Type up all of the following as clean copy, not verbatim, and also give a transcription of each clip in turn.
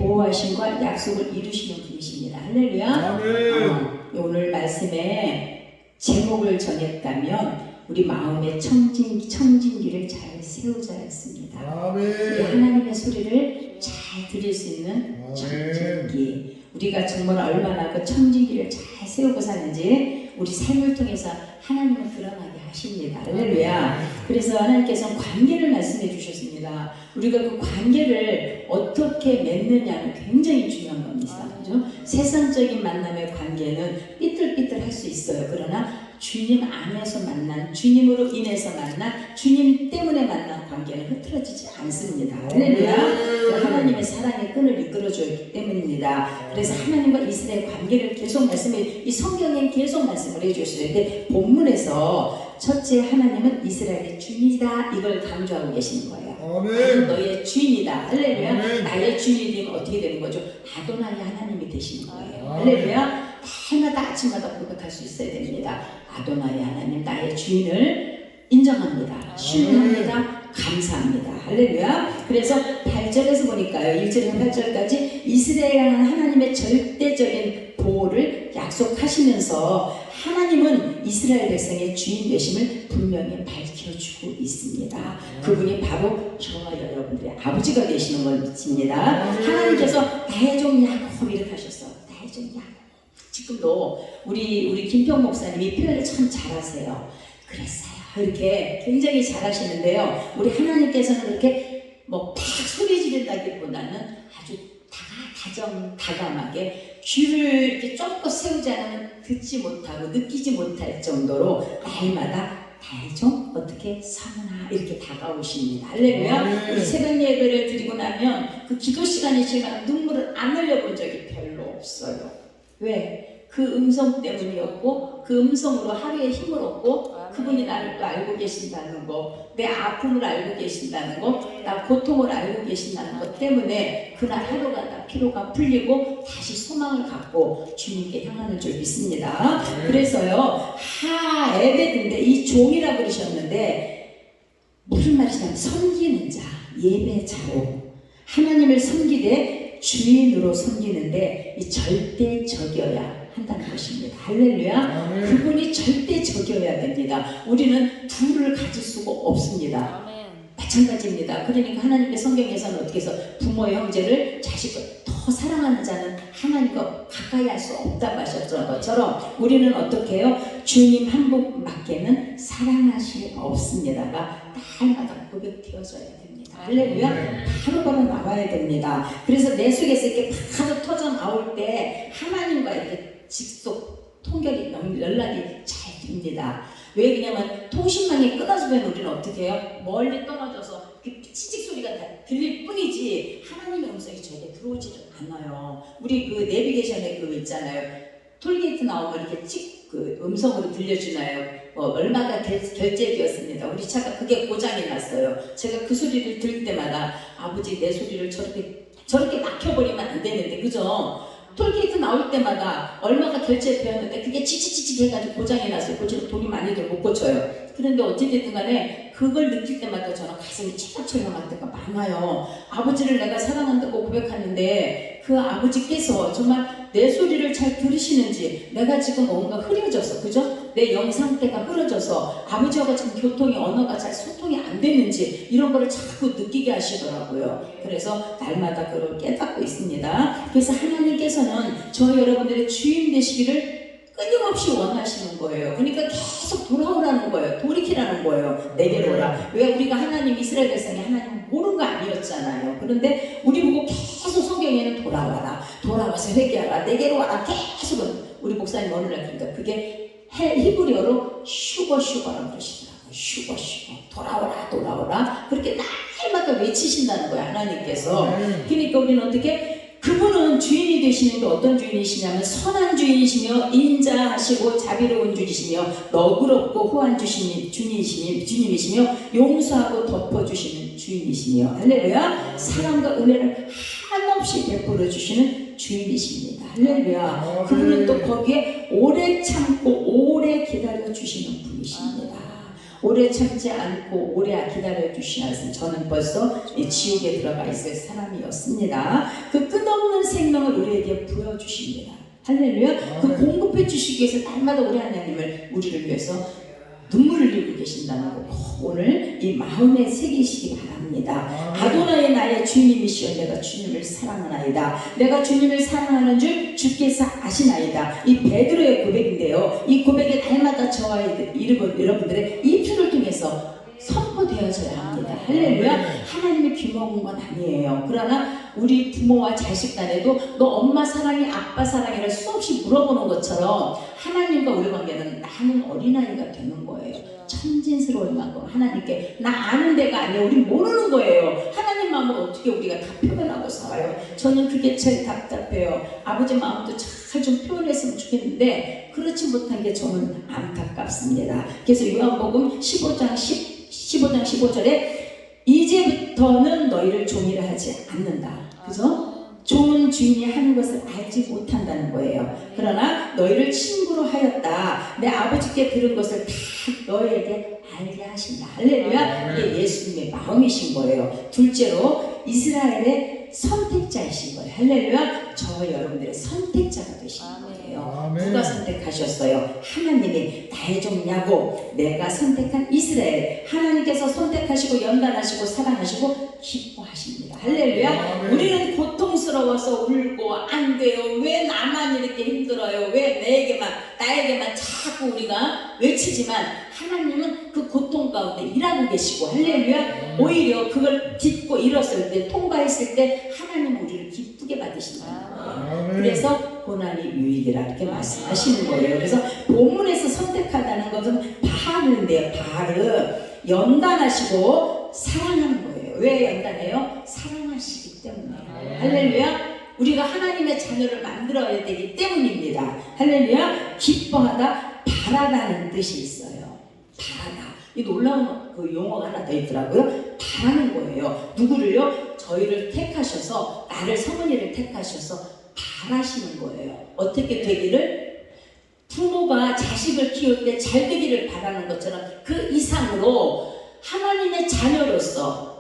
보호하심과 약속을 이루시는 분이십니다. 할렐루야. 오늘 말씀에 제목을 정했다면 우리 마음의 청진기를 잘 세우자 했습니다. 우리 하나님의 소리를 잘 들을 수 있는 청진기. 우리가 정말 얼마나 그 청진기를 잘 세우고 사는지 우리 삶을 통해서 하나님은 드러나게 하십니다. 할렐루야. 그래서 하나님께서는 관계를 말씀해 주셨습니다. 우리가 그 관계를 어떻게 맺느냐는 굉장히 중요한 겁니다. 그죠? 세상적인 만남의 관계는 삐뚤삐뚤할 수 있어요. 그러나 주님 안에서 만난, 주님으로 인해서 만난, 주님 때문에 만난 관계는 흐트러지지 않습니다. 할렐루야. 하나님의 사랑의 끈을 이끌어주기 때문입니다. 그래서 하나님과 이스라엘 관계를 계속 이 성경에 계속 말씀을 해주시는데 본문에서 첫째 하나님은 이스라엘의 주인이다 이걸 강조하고 계시는 거예요. 나는 너의 주인이다. 할렐루야. 나의 주인이 되면 어떻게 되는 거죠? 아도나이 하나님이 되시는 거예요. 할렐루야. 해마다 아침마다 고백할 수 있어야 됩니다. 아도나이 하나님 나의 주인을 인정합니다. 신뢰합니다. 감사합니다. 할렐루야. 그래서 8절에서 보니까요. 1절에서 8절까지 이스라엘 하나님의 절대적인 보호를 약속하시면서 하나님은 이스라엘 백성의 주인 되심을 분명히 밝혀주고 있습니다. 그분이 바로 저와 여러분들의 아버지가 되시는 걸 믿습니다. 하나님께서 나의 종 야곱 이렇게 하셨어. 나의 종 야곱. 지금도 우리 김평 목사님이 표현을 참 잘하세요. 그랬어요. 이렇게 굉장히 잘하시는데요. 우리 하나님께서는 그렇게 팍 소리 지른다기보다는 아주 다정다감하게 귀를 이렇게 쫑긋 세우지 않으면 듣지 못하고 느끼지 못할 정도로 날마다 나의 종 어떻게 성은아 이렇게 다가오십니다. 할렐루야. 우리 새벽 예배를 드리고 나면 그 기도 시간이 지나면 눈물을 안 흘려본 적이 별로 없어요. 왜? 그 음성 때문이었고 그 음성으로 하루에 힘을 얻고 그분이 나를 또 알고 계신다는 거, 내 아픔을 알고 계신다는 거, 나 고통을 알고 계신다는 것 때문에 그날 하루가 나 피로가 풀리고 다시 소망을 갖고 주님께 향하는 줄 믿습니다. 그래서요 하에베드인데 이 종이라고 그러셨는데 무슨 말이냐면 섬기는 자, 예배자로 하나님을 섬기되 주인으로 섬기는데 이 절대적이어야 한다는 것입니다. 할렐루야. 그분이 절대적이어야 됩니다. 우리는 둘을 가질 수가 없습니다. 마찬가지입니다. 그러니까 하나님의 성경에서는 어떻게 해서 부모 형제를 자식을 더 사랑하는 자는 하나님과 가까이 할 수 없다고 하셨던 것처럼 우리는 어떻게 해요? 주님 한 분밖에는 사랑하실 없습니다가 날마다 고백되어져야 됩니다. 할렐루야. 바로바로 나와야 됩니다. 그래서 내 속에서 이렇게 바로 터져 나올 때 하나님과 이렇게 직속 통결이 연락이 잘 됩니다. 왜 그러냐면 통신망이 끊어지면 우리는 어떻게 해요? 멀리 떨어져서 그 치직 소리가 들릴 뿐이지 하나님의 음성이 저에게 들어오지를 않아요. 우리 그 내비게이션에 그거 있잖아요. 톨게이트 나오면 이렇게 그 음성으로 들려주나요? 얼마가 결제되었습니다. 우리 차가 그게 고장이 났어요. 제가 그 소리를 들을 때마다 아버지 내 소리를 저렇게 막혀버리면 안 되는데 그죠? 톨게이트 나올 때마다 얼마가 결제되었는데 그게 치치치치 해가지고 고장이 났어요. 고치고 돈이 많이 들고 못 고쳐요. 그런데 어찌됐든 간에 그걸 느낄 때마다 저는 가슴이 철렁철렁할 때가 많아요. 아버지를 내가 사랑한다고 고백하는데 그 아버지께서 정말 내 소리를 잘 들으시는지 내가 지금 뭔가 흐려져서 그죠? 내 영상대가 흐려져서 아버지와 지금 교통이 언어가 잘 소통이 안 되는지 이런 거를 자꾸 느끼게 하시더라고요. 그래서 날마다 그걸 깨닫고 있습니다. 그래서 하나님께서는 저 여러분들의 주인 되시기를 끊임없이 원하시는 거예요. 그러니까 계속 돌아오라는 거예요. 돌이키라는 거예요. 내게로 오라. 왜 우리가 하나님 이스라엘 백성이 하나님 모르는 거 아니었잖아요. 그런데 우리 보고 계속 성경에는 돌아와라. 돌아와서 회개하라. 내게로 와라. 계속 우리 목사님 어느 날 그러니까 그게 히브리어로 슈거라고 그러시더라고요. 슈거 돌아오라. 그렇게 날마다 외치신다는 거예요. 하나님께서. 그러니까 우리는 어떻게 그분은 주인이 되시는데 어떤 주인이시냐면 선한 주인이시며 인자하시고 자비로운 주이시며 너그럽고 후한 주님이시며 용서하고 덮어주시는 주인이시며 할렐루야. 사랑과 은혜를 한없이 베풀어 주시는 주인이십니다. 할렐루야. 그분은 또 거기에 오래 참고 오래 기다려 주시는 분이십니다. 오래 참지 않고 오래 기다려 주시나서 저는 벌써 이 지옥에 들어가 있을 사람이었습니다. 그 끝없는 주십니다. 할렐루야. 그 공급해 주시기 위해서 날마다 우리 하나님을 우리를 위해서 눈물을 흘리고 계신다는 거 오늘 이 마음에 새기시기 바랍니다. 아도나의 나의 주님이시여 내가 주님을 사랑하나이다. 내가 주님을 사랑하는 줄 주께서 아시나이다. 이 베드로의 고백인데요. 이 고백에 날마다 저와 여러분들의 이 표를 통해서 선포되어져야 합니다. 할렐루야. 하나님의 귀먹은 건 아니에요. 그러나 우리 부모와 자식 간에도 너 엄마 사랑해 아빠 사랑해를 수없이 물어보는 것처럼 하나님과 우리 관계는 나는 어린아이가 되는 거예요. 천진스러울 만큼 하나님께 나 아는 데가 아니에요. 우리 모르는 거예요. 하나님 마음을 어떻게 우리가 다 표현하고 살아요. 저는 그게 제일 답답해요. 아버지 마음도 잘 좀 표현했으면 좋겠는데 그렇지 못한 게 저는 안타깝습니다. 그래서 요한복음 15장 15절에 이제부터는 너희를 종이라 하지 않는다. 그죠? 좋은 주인이 하는 것을 알지 못한다는 거예요. 그러나 너희를 친구로 하였다. 내 아버지께 들은 것을 다 너희에게 알게 하신다. 할렐루야. 이게 예수님의 마음이신 거예요. 둘째로 이스라엘의 선택자이신 거예요. 할렐루야. 저 여러분들의 선택자가 되신 거예요. 누가 선택하셨어요? 하나님이 나의 종 야곱, 내가 선택한 이스라엘. 하나님께서 선택하시고 연단하시고 사랑하시고 기뻐하십니다. 할렐루야. 우리는 고통스러워서 울고 안 돼요. 왜 나만 이렇게 힘들어요? 왜 나에게만 자꾸 우리가 외치지만 하나님은 그 고통 가운데 일하고 계시고 할렐루야. 오히려 그걸 딛고 일었을 때 통과했을 때 하나님은 우리를 기쁘게 받으신다는 거예요. 그래서 고난이 유익이라 이렇게 말씀하시는 거예요. 그래서 본문에서 선택하다는 것은 바르인데요. 바르 연단하시고 사랑하는 거예요. 왜 연단해요? 사랑하시기 때문에. 할렐루야. 우리가 하나님의 자녀를 만들어야 되기 때문입니다. 할렐루야. 기뻐하다 바라다는 뜻이 있어요. 바라다. 이 놀라운 그 용어가 하나 더 있더라고요. 바라는 거예요. 누구를요? 저희를 택하셔서 나를 성은이를 택하셔서 바라시는 거예요. 어떻게 되기를? 부모가 자식을 키울 때 잘 되기를 바라는 것처럼 그 이상으로 하나님의 자녀로서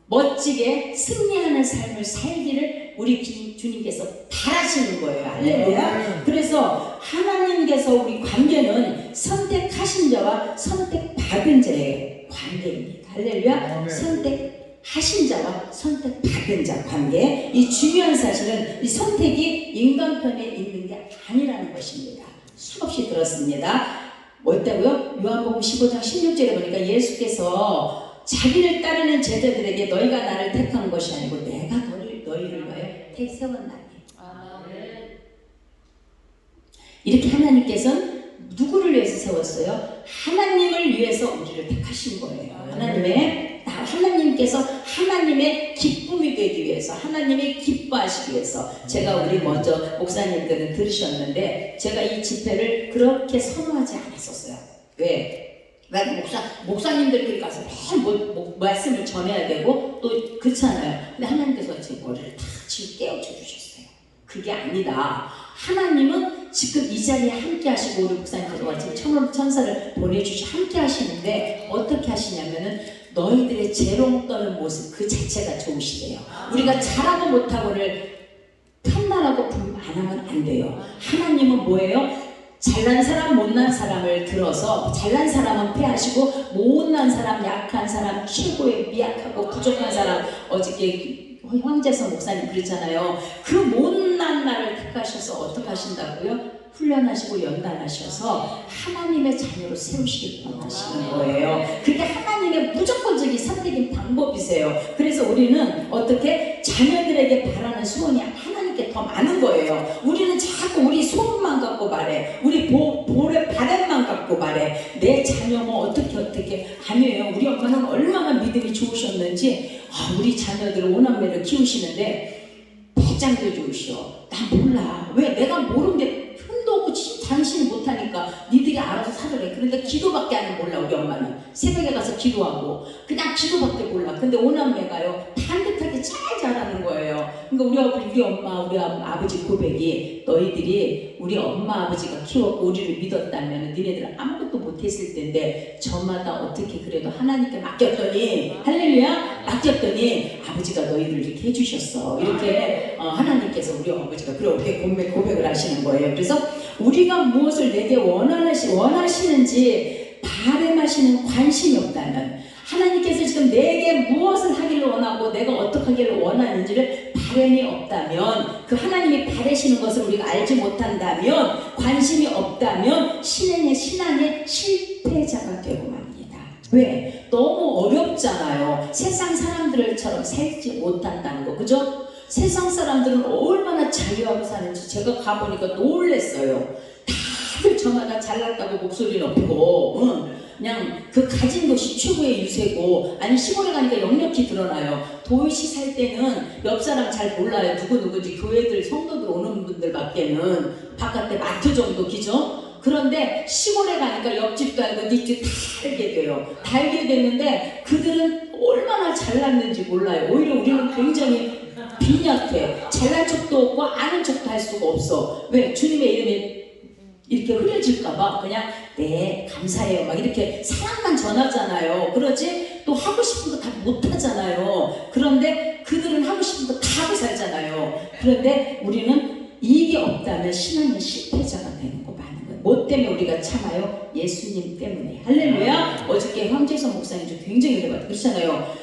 멋지게 승리하는 삶을 살기를 우리 주님께서 바라시는 거예요. 할렐루야. 그래서 하나님께서 우리 관계는 선택하신 자와 선택받은 자의 관계입니다. 할렐루야. 선택하신 자와 선택받은 자 관계. 이 중요한 사실은 이 선택이 인간 편에 있는 게 아니라는 것입니다. 수없이 들었습니다. 뭐였다고요? 요한복음 15장 16절에 보니까 예수께서 자기를 따르는 제자들에게 너희가 나를 택한 것이 아니고 내가 너희를 위하여 세웠나니. 이렇게 하나님께서는 누구를 위해서 세웠어요? 하나님을 위해서 우리를 택하신 거예요. 하나님께서 하나님의 기쁨이 되기 위해서, 하나님의 기뻐하시기 위해서. 제가 우리 먼저 목사님들은 들으셨는데 제가 이 집회를 그렇게 선호하지 않았었어요. 왜? 목사님들끼리 가서 매일 말씀을 전해야 되고 또 그렇잖아요. 근데 하나님께서 제 머리를 다 지금 깨우쳐 주셨어요. 그게 아니다. 하나님은 지금 이 자리에 함께 하시고 우리 목사님께서 지금 천사를 보내주시고 함께 하시는데 어떻게 하시냐면은 너희들의 재롱 떠는 모습 그 자체가 좋으시대요. 우리가 잘하고 못하고를 판단하고 안 하면 안 돼요. 하나님은 뭐예요? 잘난 사람 못난 사람을 들어서 잘난 사람은 패하시고 못난 사람 약한 사람 최고의 미약하고 부족한 사람 어저께 황재성 목사님 그랬잖아요. 그 못난 나를 택하셔서 어떻게 하신다고요? 훈련하시고 연단하셔서 하나님의 자녀로 세우시길 원하시는 거예요. 그게 하나님의 무조건적인 선택인 방법이세요. 그래서 우리는 어떻게 자녀들에게 바라는 소원이 하나님께 더 많은 거예요. 우리는 자꾸 우리 소원만 갖고 말해. 우리 볼의 바람만 갖고 말해. 내 자녀 뭐 어떻게 아니에요. 우리 엄마는 얼마나 믿음이 좋으셨는지 우리 자녀들 오남매를 키우시는데 배짱도 좋으셔. 나 몰라. 왜? 내가 모르는데 힘도 없고 당신이 못하니까 니들이 알아서 살으래. 그러니까 기도밖에 안 몰라. 우리 엄마는 새벽에 가서 기도하고 그냥 기도밖에 몰라. 근데 오남매가요 반듯하게 잘 자라는 거예요. 그러니까 우리 엄마 우리 아버지 고백이 너희들이 우리 엄마 아버지가 키웠고 우리를 믿었다면 니네들은 아무것도 못했을 텐데 저마다 어떻게 그래도 하나님께 맡겼더니 할렐루야 맡겼더니 아버지가 너희를 이렇게 해주셨어. 이렇게 하나님께서 우리 아버지가 그렇게 고백을 하시는 거예요. 그래서 우리가 무엇을 내게 원하시는지 바람하시는 관심이 없다면, 하나님께서 지금 내게 무엇을 하기를 원하고 내가 어떻게 하기를 원하는지를 바람이 없다면, 그 하나님이 바라시는 것을 우리가 알지 못한다면, 관심이 없다면 신앙의 실패자가 되고 맙니다. 왜? 너무 어렵잖아요. 세상 사람들처럼 살지 못한다는 거, 그죠? 세상 사람들은 얼마나 자유하고 사는지 제가 가보니까 놀랬어요. 다들 저마다 잘났다고 목소리 높이고, 그냥 그 가진 것이 최고의 유세고, 아니 시골에 가니까 역력히 드러나요. 도시 살 때는 옆 사람 잘 몰라요. 누구누구지, 교회들 성도들 오는 분들밖에는, 바깥에 마트 정도 기죠. 그런데 시골에 가니까 옆집도 알고 뒷집 다 알게 돼요. 다 알게 됐는데 그들은 얼마나 잘났는지 몰라요. 오히려 우리는 굉장히 빈약해. 잘난 척도 없고 아는 척도 할 수가 없어. 왜? 주님의 이름이 이렇게 흐려질까봐 그냥 네 감사해요 막 이렇게 사랑만 전하잖아요. 그러지 또 하고 싶은 거 다 못하잖아요. 그런데 그들은 하고 싶은 거 다 하고 살잖아요. 그런데 우리는 이게 없다면 신앙의 실패자가 되는 거 많은 거예요. 뭐 때문에 우리가 참아요? 예수님 때문에. 할렐루야. 어저께 황재성 목사님 좀 굉장히 은혜 받고 그렇잖아요.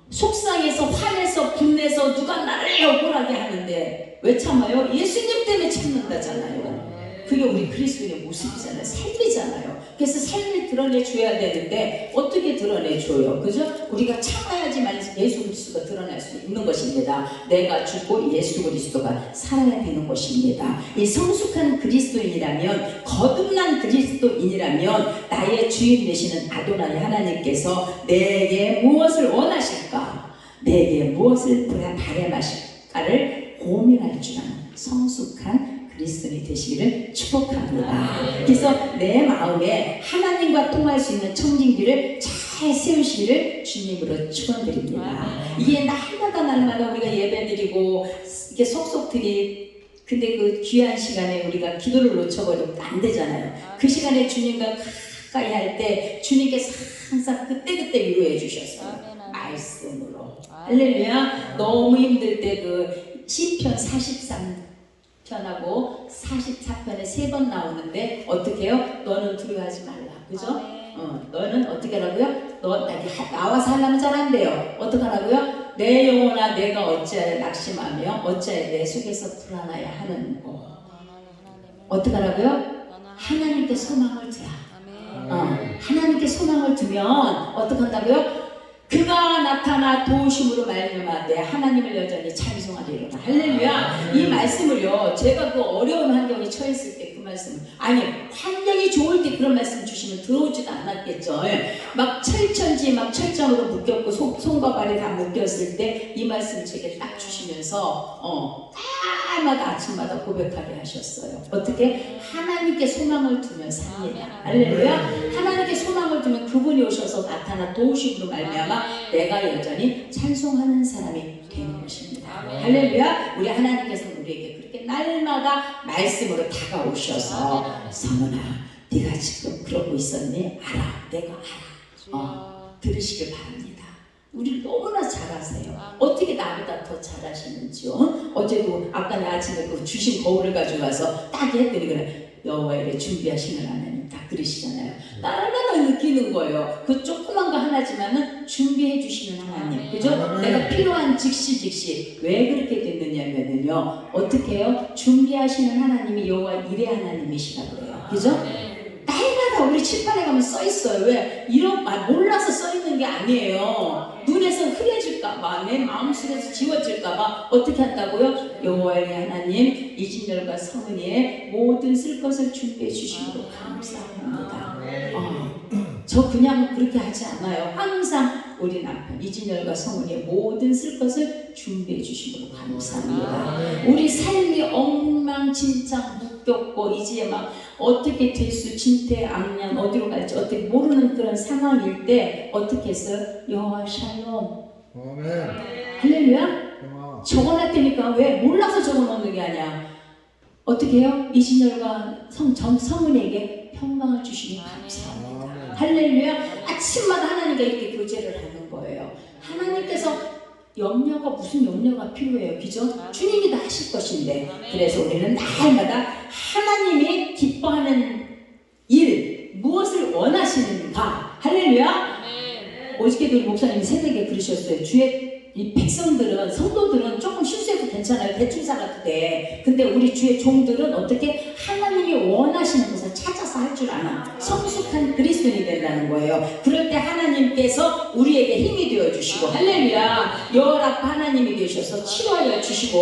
속상해서 화내서 분내서 누가 나를 억울하게 하는데 왜 참아요? 예수님 때문에 참는다잖아요. 그게 우리 그리스도인의 모습이잖아요. 삶이잖아요. 그래서 삶을 드러내줘야 되는데 어떻게 드러내줘요? 그죠? 우리가 참아야지만 예수 그리스도가 드러날 수 있는 것입니다. 내가 죽고 예수 그리스도가 살아야 되는 것입니다. 이 성숙한 그리스도인이라면, 거듭난 그리스도인이라면 나의 주인 되시는 아도나이 하나님께서 내게 무엇을 원하실까? 내게 무엇을 바람하실까를 고민할 줄 아는 성숙한 그리스도인이 되시기를 축복합니다. 그래서 내 마음에 하나님과 통할 수 있는 청진기를 잘 세우시기를 주님으로 축원드립니다. 이게 날마다 우리가 예배드리고 이렇게 속속들이, 근데 그 귀한 시간에 우리가 기도를 놓쳐버리면 안 되잖아요. 그 시간에 주님과 가까이 할 때 주님께서 항상 그때그때 위로해 주셨어요. 말씀으로. 할렐루야. 너무 힘들 때 그 시편 43편하고 44편에 3번 나오는데 어떻게 해요? 너는 두려워하지 말라. 그죠? 너는 어떻게 하라고요? 나와서 하려면 잘 안 돼요. 어떻게 하라고요? 내 영혼아 내가 어찌하여 낙심하며 어찌하여 내 속에서 불안하여 하는 거. 어떻게 하라고요? 하나님께 소망을 두라. 하나님께 소망을 두면 어떻게 한다고요? 그가 나타나 도우심으로 말미암아 내 하나님을 여전히 찬송하리로다. 할렐루야. 이 말씀을요, 제가 그 어려운 환경에 처했을 때 그 말씀, 아니 환경이 좋을 때 그런 말씀 주시면 들어오지도 않았겠죠. 막 철천지 막 철장으로 묶였고 손과 발이 다 묶였을 때 이 말씀 제게 딱 주시면서 날마다 아침마다 고백하게 하셨어요. 어떻게? 하나님께 소망을 두면 삽니다. 할렐루야. 하나님께 소망을 두면 그분이 오셔서 나타나 도우심으로 말미암아 내가 여전히 찬송하는 사람이 되는 것입니다. 할렐루야. 우리 하나님께서는 우리에게 그렇게 날마다 말씀으로 다가오셔서 성은아 네가 지금 그러고 있었니? 알아. 내가 알아. 들으시길 바랍니다. 우리 너무나 잘하세요. 어떻게 나보다 더 잘하시는지요? 어제도 아까 나 아침에 그 주신 거울을 가지고 와서 딱 했더니 그래, 여호와의 준비하시는 하나님 딱 그러시잖아요. 날마다 느끼는 거예요. 그 조그만 거 하나지만은 준비해 주시는 하나님. 그죠? 내가 필요한 즉시 왜 그렇게 됐느냐면요. 어떻게 해요? 준비하시는 하나님이 여호와 일의 하나님이시라 그래요. 그죠? 날마다 우리 칠판에 가면 써 있어요. 왜? 몰라서 써 있는 게 아니에요. 눈에서 흐려질까봐, 내 마음속에서 지워질까봐 어떻게 한다고요? 여호와의 하나님, 이진열과 성은이의 모든 쓸 것을 준비해 주시므로 감사합니다. 저 그냥 그렇게 하지 않아요. 항상 우리 남편 이진열과 성은이의 모든 쓸 것을 준비해 주시므로 감사합니다. 우리 삶이 엉망진창 묶였고 이제 막 어떻게 될 수 진퇴양난 어디로 갈지 어떻게 모르는 그런 상황일 때 어떻게 했어요? 여호와 샬롬. 아멘. 할렐루야. 적어놨다니까. 왜? 몰라서 적어놓는 게 아니야. 어떻게 해요? 이진열과 성은에게 평강을 주시니 감사합니다. 할렐루야. 아침마다 하나님과 이렇게 교제를 하는 거예요. 하나님께서 염려가 무슨 염려가 필요해요, 그죠? 아멘. 주님이 다 하실 것인데. 아멘. 그래서 우리는 날마다 하나님이 기뻐하는 일, 무엇을 원하시는가. 할렐루야. 아멘. 어저께도 우리 목사님이 새벽에 그러셨어요. 주의 이 백성들은, 성도들은 조금 실수해도 괜찮아요. 대충 살아도 돼. 근데 우리 주의 종들은 어떻게 하나님이 원하시는 것을 찾아서 할 줄 아는 성숙한 그리스도인이 된다는 거예요. 그럴 때 하나님께서 우리에게 힘이 되어주시고, 할렐루야. 열아파 하나님이 되셔서 치료하여 주시고,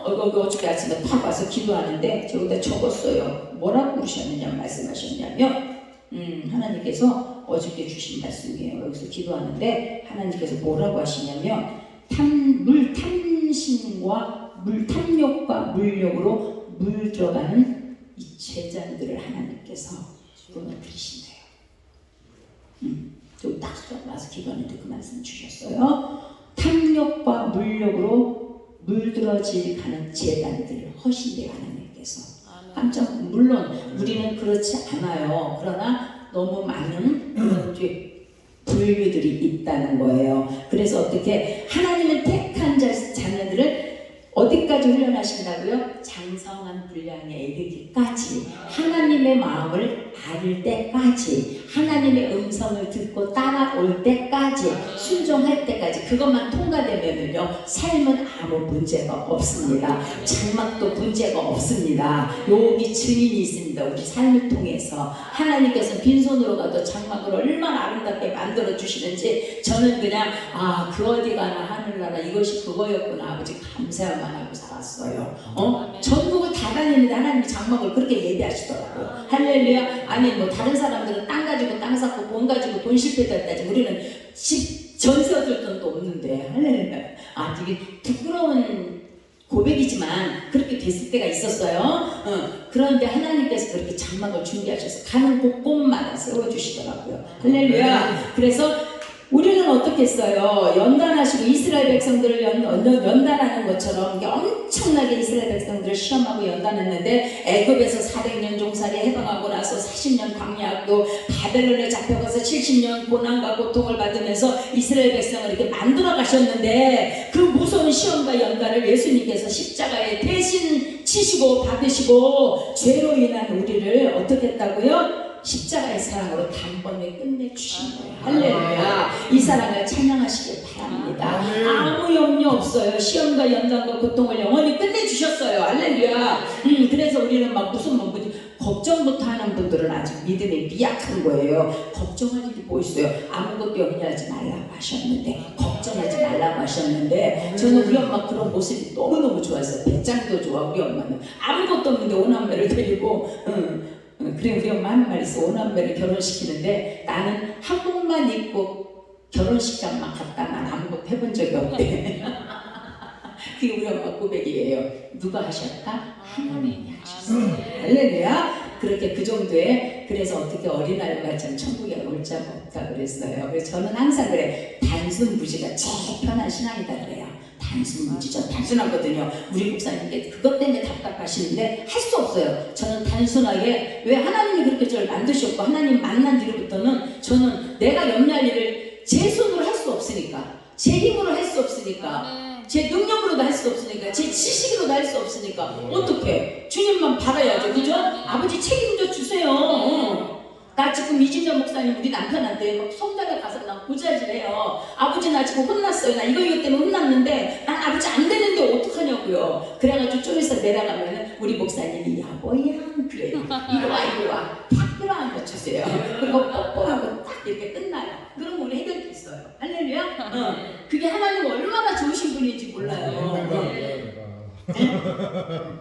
어저께 아침에 탁 와서 기도하는데 저기다 적었어요. 뭐라고 그러셨느냐 말씀하셨냐면, 하나님께서 어저께 주신 말씀이에요. 여기서 기도하는데 하나님께서 뭐라고 하시냐면 물 탐심과 물 탐욕과 물욕으로 물 들어가는 이 제자들을 하나님께서 무너뜨리신대요. 좀 딱 와서 기도하는데 그 말씀 주셨어요. 탐욕과 물욕으로 물들어질 가는 제단들을 허신대요 하나님께서. 깜짝 물론 우리는 그렇지 않아요. 그러나 너무 많은 그런 분류들이 있다는 거예요. 그래서 어떻게 하나님은 택한 자녀들을 어디까지 훈련하신다고요? 장성한 분량에 이르기까지, 하나님의 마음을 아는 때까지, 하나님의 음성을 듣고 따라올 때까지, 순종할 때까지. 그것만 통과되면은요 삶은 아무 문제가 없습니다. 장막도 문제가 없습니다. 여기 증인이 있습니다. 우리 삶을 통해서 하나님께서 빈손으로 가도 장막을 얼마나 아름답게 만들어 주시는지 저는 그냥 그 어디 가나 하늘나라 이것이 그거였구나 아버지 감사만 하고 살았어요. 전국을 다 다니는데 하나님이 장막을 그렇게 예배하시더라고요. 할렐루야. 아니 뭐 다른 사람들은 땅 가지고 땅 샀고 돈 가지고 돈 실패했다지 우리는 집 전세 얻을 돈도 없는데. 할렐루야. 되게 부끄러운 고백이지만 그렇게 됐을 때가 있었어요. 그런데 하나님께서 그렇게 장막을 준비하셔서 가는 곳곳마다 세워주시더라고요. 할렐루야. 그래서 우리는 어떻게 했어요? 연단하시고 이스라엘 백성들을 연단하는 것처럼 이게 엄청나게 이스라엘 백성들을 시험하고 연단했는데 애굽에서 400년 종살이 해방하고 나서 40년 광야하고 바벨론에 잡혀가서 70년 고난과 고통을 받으면서 이스라엘 백성을 이렇게 만들어 가셨는데 그 무서운 시험과 연단을 예수님께서 십자가에 대신 치시고 받으시고 죄로 인한 우리를 어떻게 했다고요? 십자가의 사랑으로 단번에 끝내주신 거예요. 할렐루야. 이 사랑을 찬양하시길 바랍니다. 아무 염려 없어요. 시험과 연단과 고통을 영원히 끝내주셨어요. 할렐루야. 그래서 우리는 막 무슨 걱정부터 하는 분들은 아직 믿음이 미약한 거예요. 걱정할 일이 뭐 있어요. 아무것도 염려하지 말라고 하셨는데, 걱정하지 말라고 하셨는데, 저는 우리 엄마 그런 모습이 너무너무 좋았어요. 배짱도 좋아. 우리 엄마는 아무것도 없는데 오남매를 데리고 그래 우리 엄마 하는 말이 있어. 오남매를 결혼시키는데 나는 한복만 입고 결혼식장만 갔다 난 아무것도 해본 적이 없대. 그게 우리 엄마 고백이에요. 누가 하셨다? 하나님이 하셨어요. 할렐루야. 그렇게 그 정도에 그래서 어떻게 어린아이가 참 천국에 올 자가 없다 그랬어요. 그래서 저는 항상 그래. 단순 무지가 제일 편한 신앙이다 그래요. 단순 무지죠. 단순하거든요. 우리 목사님께 그것 때문에 답답하시는데 할 수 없어요. 저는 단순하게 왜 하나님이 그렇게 저를 만드셨고 하나님 만난 뒤로부터는 저는 내가 염려할 일을 제 손으로 할 수 없으니까, 제 힘으로 할 수 없으니까, 제 능력으로도 할 수 없으니까, 제 지식으로도 할 수 없으니까 어떻게 주님만 바라야죠. 그죠? 아버지 책임져 주세요. 나 지금 이진정 목사님 우리 남편한테 막 성당에 가서 나 고자질해요. 아버지 나 지금 혼났어요. 나 이거 때문에 혼났는데 난 아버지 안 되는데 어떡하냐고요. 그래가지고 좀 있어 내려가면은 우리 목사님이 야보야 그래요. 이리 와 딱 필요한 거 주세요. 그거 뽀뽀하고 딱 이렇게 끝나요. 그럼 우리 해결됐어요. 할렐루야. 그게 하나님 얼마나 좋으신 분인지 몰라요.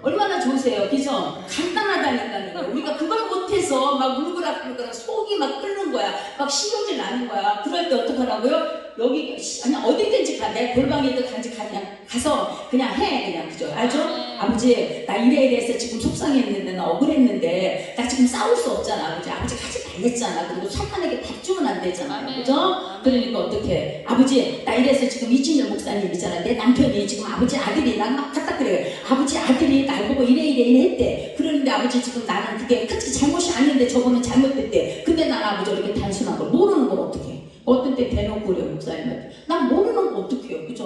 얼마나 좋으세요. 그죠? 간단하다니까는 거예요. 우리가 그걸 못해서 막 울그락불그락 속이 막 끓는 거야. 막 신경질 나는 거야. 그럴 때 어떡하라고요? 여기 그냥 어디든지 가. 내 골방에도 간지 그냥 가서 그냥 해. 그냥 그죠? 알죠? 아버지 나 이래서 지금 속상했는데 나 억울했는데 나 지금 싸울 수 없잖아. 아버지 하지 말랬잖아. 그리고 속한에게 밥 주면 안 되잖아요. 그죠? 그러니까 어떻게 아버지 나 이래서 지금 이진열 목사님이잖아. 내 남편이 지금 아버지 아들이 난 막 갖다 그래요. 아버지 아들이 날 보고 이래 했대. 그러는데 아버지 지금 나는 그게 그치 잘못이 아닌데 저거는 잘못됐대. 근데 난 아버지 이렇게 단순한 걸 모르는 걸 어떻게 해? 어떤 때 대놓고 그래요 목사님한테. 난 모르는 거 어떡해요. 그죠?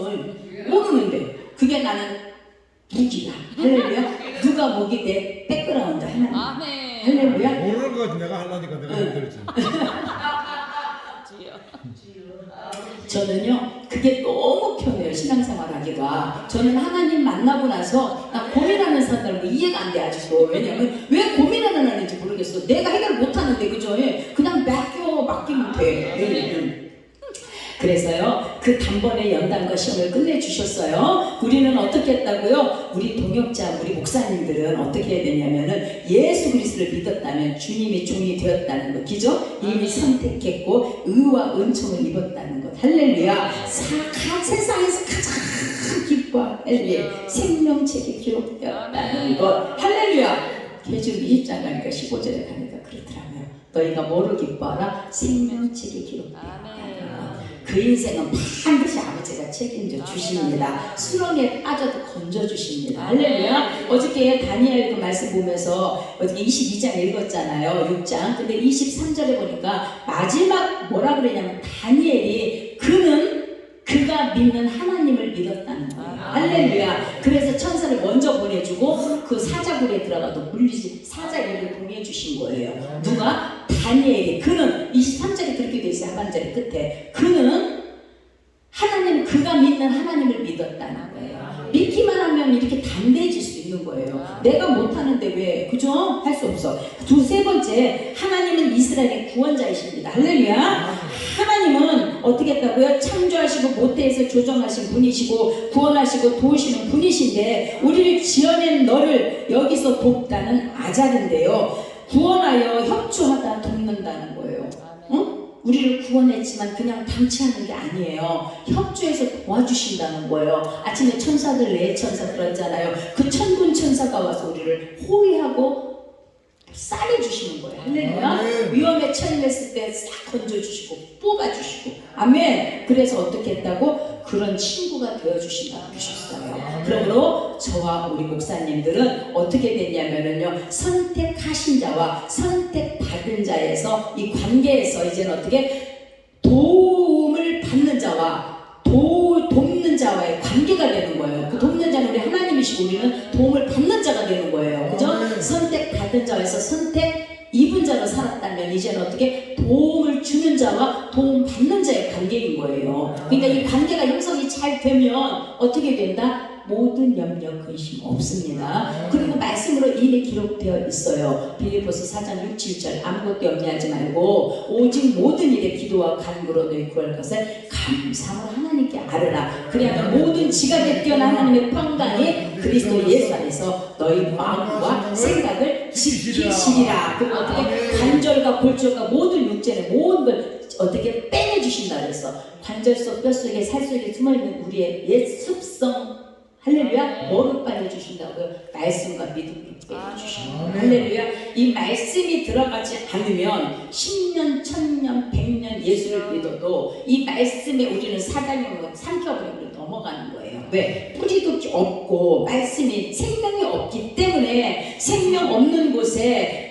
할렐루야. 누가 목이 돼? 백그라운드 하나님. 아멘. 할렐루야. 모르는 거지. 내가 하려니까 내가 힘들지. 저는요 그게 너무 편해요. 신앙생활 하기가. 저는 하나님 만나고 나서 나 고민하는 사람들 뭐 이해가 안 돼 아직도. 왜냐면 왜 고민을 하는지 모르겠어. 내가 해결 못하는데 그죠? 그냥 맡기면 돼. 그래서요 그 단번에 연단과 시험을 끝내주셨어요. 우리는 어떻게 했다고요? 우리 동역자 우리 목사님들은 어떻게 해야 되냐면은 예수 그리스도를 믿었다면 주님이 종이 되었다는 것, 그죠? 이미 선택했고 의와 은총을 입었다는 것. 할렐루야. 세상에서 가장 기뻐할 일 생명책에 기록되었다는 것. 할렐루야. 계시록 20장 가니까 15절에 가니까 그렇더라고요. 너희가 뭐로 기뻐하라? 생명책에 기록되었다. 그 인생은 반드시 아버지가 책임져 주십니다. 수렁에 빠져도 건져 주십니다. 할렐루야. 어저께 다니엘 그 말씀 보면서 어저께 22장 읽었잖아요. 6장. 근데 23절에 보니까 마지막 뭐라 그러냐면 다니엘이 그가 믿는 하나님을 믿었다는 거예요. 할렐루야. 그래서 천사를 먼저 보내주고 그 사자굴에 들어가도 물리지 사자 일을 보내주신 거예요. 누가? 다니엘이. 그는 23절에 그렇게 돼 있어요. 하반절에 끝에. 그는 하나님, 그가 믿는 하나님을 믿었다는 거예요. 믿기만 하면 이렇게 담대해질 수 있는 거예요. 내가 못하는데 왜? 그죠? 할 수 없어. 세 번째, 하나님은 이스라엘의 구원자이십니다. 할렐루야. 하나님은 어떻게 했다고요? 창조하시고 모태에서 조정하신 분이시고 구원하시고 도우시는 분이신데 우리를 지어낸 너를 여기서 돕다는 아잘인데요. 구원하여 협조하다 돕는다는 거예요. 응? 우리를 구원했지만 그냥 방치하는 게 아니에요. 협조해서 도와주신다는 거예요. 아침에 천사들 네 천사 들었잖아요. 그 천군 천사가 와서 우리를 호위하고 쌀해주시는 거예요. 할렐루야. 위험에 처했을 때 싹 건져주시고 뽑아주시고 아멘. 그래서 어떻게 했다고? 그런 친구가 되어주신다고 그러셨어요. 그러므로 저와 우리 목사님들은 어떻게 됐냐면요 선택하신 자와 선택받은 자에서 이 관계에서 이제는 어떻게 도움을 받는 자와 돕는 자와의 관계가 되는 거예요. 그 돕는 자는 우리 하나님이시고 우리는 도움을 받는 자가 되는 거예요. 그죠? 선택받은 자에서 선택 입은 자로 살았다면 이제는 어떻게 도움을 주는 자와 도움 받는 자의 관계인 거예요. 그러니까 이 관계가 형성이 잘 되면 어떻게 된다? 모든 염려 근심 없습니다. 그리고 말씀으로 이미 기록되어 있어요. 빌립보서 4장 6, 7절 아무것도 염려하지 말고 오직 모든 일에 기도와 간구로 너희 구할 것을 감사로 하나님께 아뢰라. 그래야만 모든 지각에 뛰어난 하나님의 평강이 그리스도 예수 안에서 너희 마음과 생각을 지키시리라. 그리고 어떻게 관절과 골절과 모든 육체의 모든 걸 어떻게 빼내주신다 그래서 관절 속, 뼈 속에, 살 속에 숨어있는 우리의 옛 습성 할렐루야. 뭐를 빨려주신다고요? 말씀과 믿음을 빼주시는 할렐루야. 이 말씀이 들어가지 않으면 10년, 1000년, 100년 예수를 믿어도 이 말씀에 우리는 사단용으로 삼켜버리고 넘어가는 거예요. 왜? 뿌리도 없고 말씀이 생명이 없기 때문에 생명 없는 곳에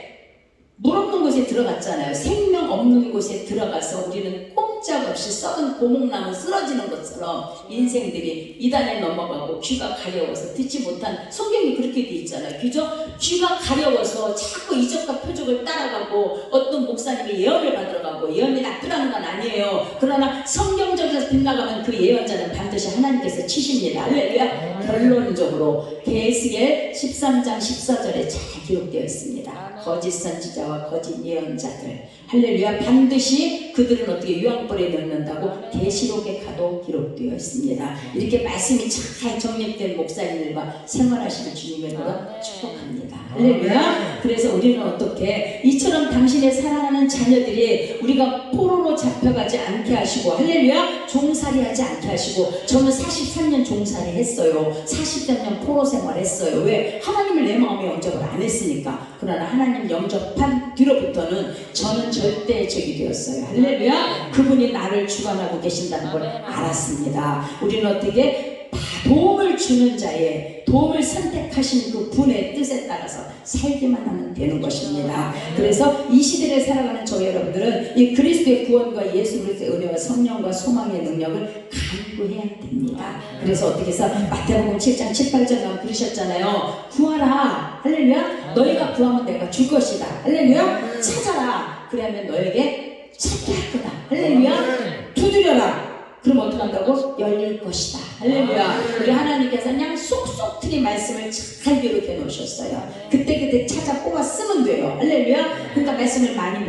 물 없는 곳에 들어갔잖아요. 생명 없는 곳에 들어가서 우리는 꼼짝없이 썩은 고목나무 쓰러지는 것처럼 인생들이 이단에 넘어가고 귀가 가려워서 듣지 못한 성경이 그렇게 돼 있잖아요. 그죠? 귀가 가려워서 자꾸 이적과 표적을 따라가고 어떤 목사님이 예언을 받으러 가고 예언이 나쁘다는 건 아니에요. 그러나 성경적에서 빗나가면 그 예언자는 반드시 하나님께서 치십니다. 할렐루야. 결론적으로 계시록 13장 14절에 잘 기록되어 있습니다. 거짓 선지자와 거짓 예언자들 할렐루야. 반드시 그들은 어떻게 유황불에 넣는다고 계시록에 가도 기록되어 있습니다. 이렇게 말씀이 잘 정립된 목사님들과 생활하시는 주님의 이름으로 축복합니다. 할렐루야. 그래서 우리는 어떻게 이처럼 당신의 사랑하는 자녀들이 우리가 포로로 잡혀가지 않게 하시고 할렐루야. 종살이하지 않게 하시고 저는 43년 종살이 했어요. 43년 포로 생활했어요. 왜? 하나님을 내 마음에 영접을 안 했으니까. 그러나 하나님 영접한 뒤로부터는 저는 절대 적이 되었어요. 할렐루야. 그분이 나를 주관하고 계신다는 걸 알았습니다. 우리는 어떻게 도움을 주는 자의 도움을 선택하신 그 분의 뜻에 따라서 살기만 하면 되는 것입니다. 그래서 이 시대를 살아가는 저희 여러분들은 이 그리스도의 구원과 예수 그리스도의 은혜와 성령과 소망의 능력을 간구해야 됩니다. 그래서 어떻게 해서 마태복음 7장 7, 8절 나오면 그러셨잖아요. 구하라 할렐루야. 너희가 구하면 내가 줄 것이다 할렐루야. 찾아라 그러면 너에게 찾게 할 거다 할렐루야. 두드려라 그럼 어떻게 한다고? 열릴 것이다 할렐루야. 우리 하나님께서 그냥 쏙쏙 트인 말씀을 잘 기록해 놓으셨어요. 그때그때 찾아 뽑아 쓰면 돼요 할렐루야. 그러니까 말씀을 많이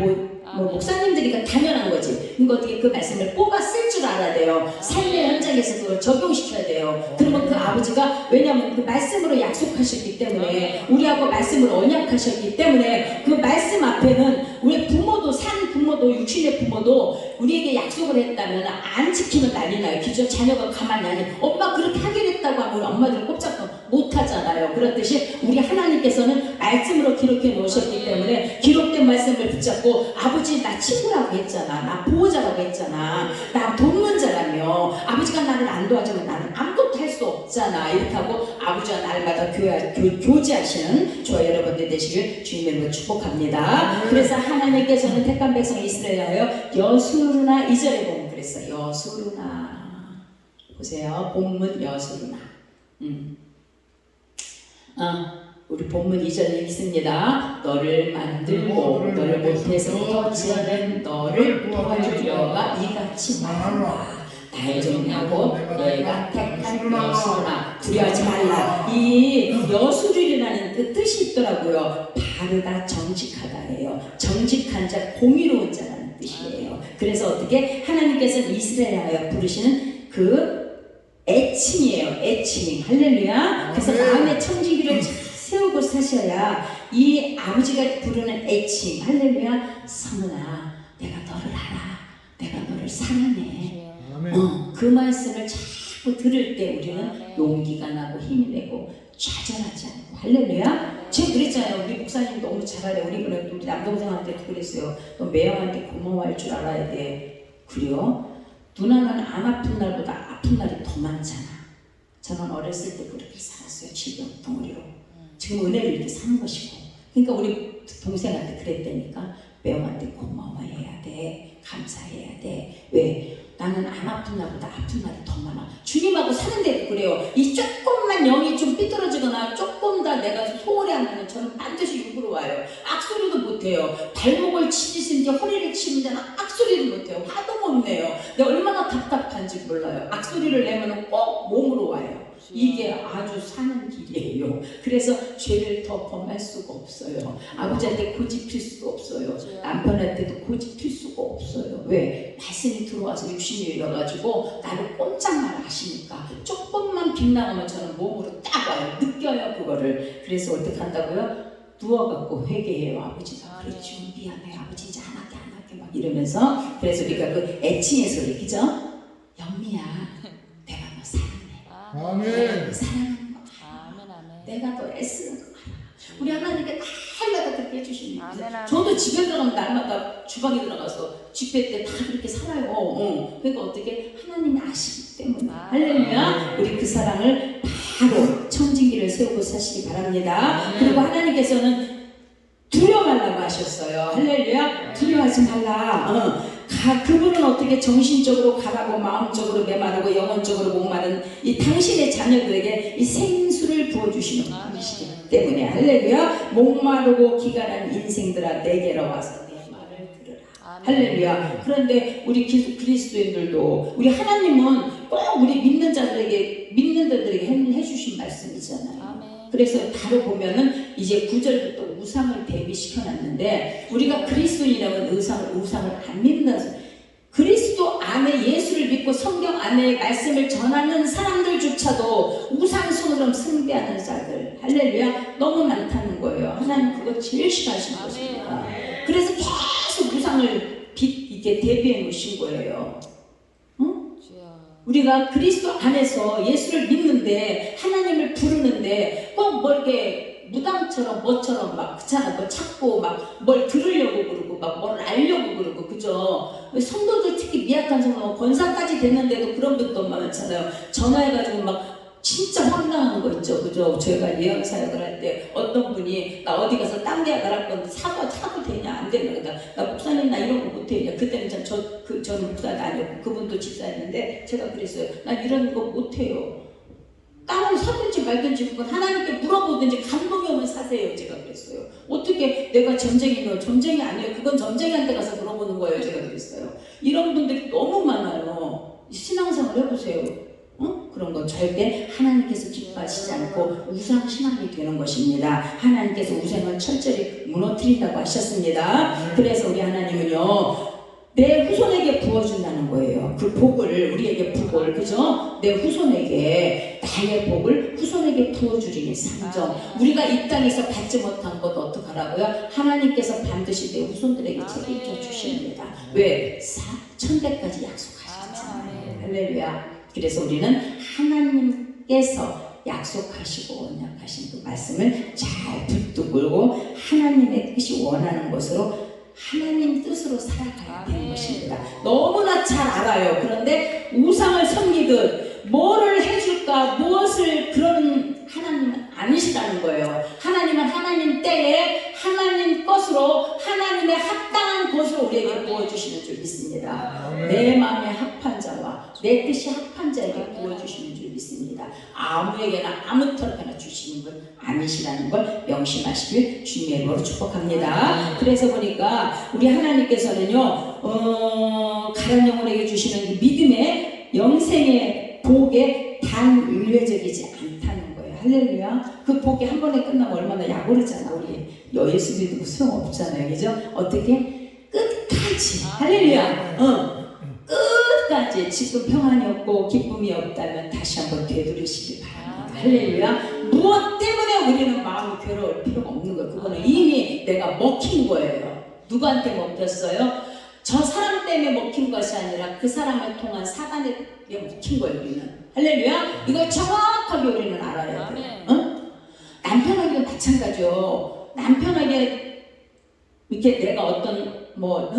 목사님들이니까 당연한 거지. 그러니까 어떻게 그 말씀을 뽑아 쓸 줄 알아야 돼요. 삶의 현장에서 그걸 적용시켜야 돼요. 그러면 그 아버지가 왜냐하면 그 말씀으로 약속하셨기 때문에 우리하고 말씀으로 언약하셨기 때문에 그 말씀 앞에는 우리 부모도 산 부모도 육신의 부모도 우리에게 약속을 했다면 안 지키면 난리 나요. 기존 자녀가 가만히 아니 엄마 그렇게 하기로 했다고 하면 우리 엄마들은 꼼짝도 못하잖아요. 그렇듯이 우리 하나님께서는 말씀으로 기록해 놓으셨기 때문에 기록된 말씀을 붙잡고 아버지 나 친구라고 했잖아. 나 보호자라고 했잖아. 나 돕는 자라며 아버지가 나를 안 도와주면 나는 아무것도 할 수 없잖아. 이렇게 하고 아버지와 날마다 교제하시는 저와 여러분들 되시길 주님으로 축복합니다. 그래서 하나님께서는 택한 백성 이스라엘하여 여수르나 2절에 보면 그랬어요. 여수르나 보세요. 본문 여수르나 우리 본문 2절에 있습니다. 너를 만들고 너를 못해서부터 지어낸 너를 도와주려가 이같이 말한다. 나의 종이하고 너희가 택한 여수르나 두려워하지 말라. 이 여수르라는 그 뜻이 있더라고요. 바르다 정직하다예요. 정직한 자 공의로운 자라는 뜻이에요. 그래서 어떻게 하나님께서는 이스라엘하여 부르시는 그 애칭이에요. 애칭 할렐루야. 그래서 마음의 청지기를 세우고 사셔야 이 아버지가 부르는 애칭 할렐루야. 성은아 내가 너를 알아. 내가 너를 사랑해. 그 말씀을 자꾸 들을 때 우리는 용기가 나고 힘이 되고 좌절하지 않고 할렐루야. 제가 그랬잖아요. 우리 목사님 너무 잘하래. 우리 남동생한테도 그랬어요. 너 매형한테 고마워할 줄 알아야 돼. 그래요? 누나는 안 아픈 날보다 아픈 날이 더 많잖아. 저는 어렸을 때 그렇게 살았어요. 질병 덩어리로. 지금 은혜를 이렇게 사는 것이고. 그러니까 우리 동생한테 그랬다니까. 매형한테 고마워해야 돼. 감사해야 돼. 왜? 나는 안 아픈 날보다 아픈 날이 더 많아. 주님하고 사는데도 그래요. 이 조금만 영이 좀 삐뚤어지거나 조금 더 내가 소홀히 하면 저는 반드시 욕으로 와요. 악소리도 못해요. 발목을 치시는지 허리를 치는지 악소리도 못해요. 화도 못 내요. 내가 얼마나 답답한지 몰라요. 악소리를 내면 꼭 몸으로 와요. 이게 아주 사는 길이에요. 그래서 죄를 더 범할 수가 없어요. 아버지한테 고집필 수가 없어요. 남편한테도 고집필 수가 없어요. 왜? 말씀이 들어와서 육신이 일어가지고 나를 꼼짝만 하시니까 조금만 빗나가면 저는 몸으로 딱 와요. 느껴요 그거를. 그래서 어떻게 한다고요? 누워갖고 회개해요. 아버지가 그랬죠. 미안해 아버지 이제 안 할게 막 이러면서. 그래서 우리가 그 애칭의 소리 그죠? 영미야 내가 너 사랑해. 아멘. 사랑하는 거 알아. 내가 더 애쓰는 거 알아. 우리 하나님께 날마다 그렇게 해주시는 거예요. 저도 집에 들어가면 날마다 주방에 들어가서 집회 때 다 그렇게 살아요. 그러니까 어떻게 하나님이 아시기 때문에 할렐루야. 우리 그 사랑을 바로 청진기를 세우고 사시기 바랍니다. 그리고 하나님께서는 두려워 말라고 하셨어요. 할렐루야. 두려워하지 말라. 그분은 어떻게 정신적으로 가라고 마음적으로 메마르고 영혼적으로 목마른 이 당신의 자녀들에게 이 생수를 부어주시는 분이시기 때문에 할렐루야. 목마르고 기간한 인생들아 내게로 와서 내 말을 들으라. 할렐루야. 그런데 우리 그리스도인들도 우리 하나님은 꼭 우리 믿는 자들에게 해주신 말씀이잖아요. 그래서 바로 보면은 이제 9절부터 우상을 대비시켜놨는데 우리가 그리스도인이라면 우상을 안 믿는다. 그리스도 안에 예수를 믿고 성경 안에 말씀을 전하는 사람들조차도 우상 손으로 숭배하는 자들 할렐루야 너무 많다는 거예요. 하나님 그거 제일 싫어하시는 것입니다. 그래서 계속 우상을 이렇게 대비해 놓으신 거예요. 우리가 그리스도 안에서 예수를 믿는데 하나님을 부르는데 꼭 뭐 이렇게 무당처럼 뭐처럼 막 그렇잖아. 뭐 찾고 막 뭘 들으려고 그러고 막 뭘 알려고 그러고 그죠. 성도들 특히 미약한 성도 권사까지 됐는데도 그런 분도 많잖아요. 전화해가지고 막 진짜 황당한 거 있죠, 그죠? 저희가 예언 사역을 할 때 어떤 분이 나 어디 가서 딴 데 나갈 건데 사도 되냐 안 되냐 그러다 나 목사님 나 이런 거 못해. 그때는 저는 목사도 아니었고 그분도 집사였는데 제가 그랬어요. 나 이런 거 못해요. 땅을 사든지 말든지 그건 하나님께 물어보든지 감동이 오면 사세요. 제가 그랬어요. 어떻게 내가 전쟁이면 전쟁이 아니에요. 그건 전쟁이한테 가서 물어보는 거예요. 제가 그랬어요. 이런 분들이 너무 많아요. 신앙생활 해보세요. 그런 건 절대 하나님께서 기뻐하시지 않고 우상신앙이 되는 것입니다. 하나님께서 우상을 철저히 무너뜨린다고 하셨습니다. 그래서 우리 하나님은요 내 후손에게 부어준다는 거예요. 그 복을 우리에게 복을 그죠? 내 후손에게 나의 복을 후손에게 부어주리니 3점. 우리가 이 땅에서 받지 못한 것 어떡하라고요? 하나님께서 반드시 내 후손들에게 책임져 주십니다. 왜? 천대까지 약속하셨잖아요. 할렐루야. 그래서 우리는 하나님께서 약속하시고 언약하신 그 말씀을 잘 붙들고 하나님의 뜻이 원하는 것으로 하나님 뜻으로 살아가야 되는 것입니다. 너무나 잘 알아요. 그런데 우상을 섬기듯 뭐를 해줄까 무엇을 그런 하나님은 아니시라는 거예요. 하나님은 하나님 때에 하나님 것으로 하나님의 합당한 것으로 우리에게 부어주시는 줄 믿습니다. 내 마음에 합한 자와 내 뜻이 합한 자에게 부어주시는 줄 믿습니다. 아무에게나 아무렇게나 주시는 분 아니시라는 걸 명심하시길 주님의 이름으로 축복합니다. 그래서 보니까 우리 하나님께서는요 가련 영혼에게 주시는 그 믿음의 영생의 복에 단 윤회적이지 않다는 거예요. 할렐루야. 그 복이 한 번에 끝나면 얼마나 약오르잖아. 우리 예수 믿고 소용없잖아요. 그죠? 어떻게? 끝까지. 할렐루야. 끝까지 지금 평안이 없고 기쁨이 없다면 다시 한번 되돌리시길 바랍니다. 할렐루야. 무엇 때문에 우리는 마음이 괴로울 필요가 없는 거예요. 그거는 이미 내가 먹힌 거예요. 누구한테 먹혔어요? 저 사람 때문에 먹힌 것이 아니라 그 사람을 통한 사단에게 먹힌 거예요. 우리는. 할렐루야. 이걸 정확하게 우리는 알아야 돼요. 남편에게도 마찬가지요. 남편에게 이렇게 내가 어떤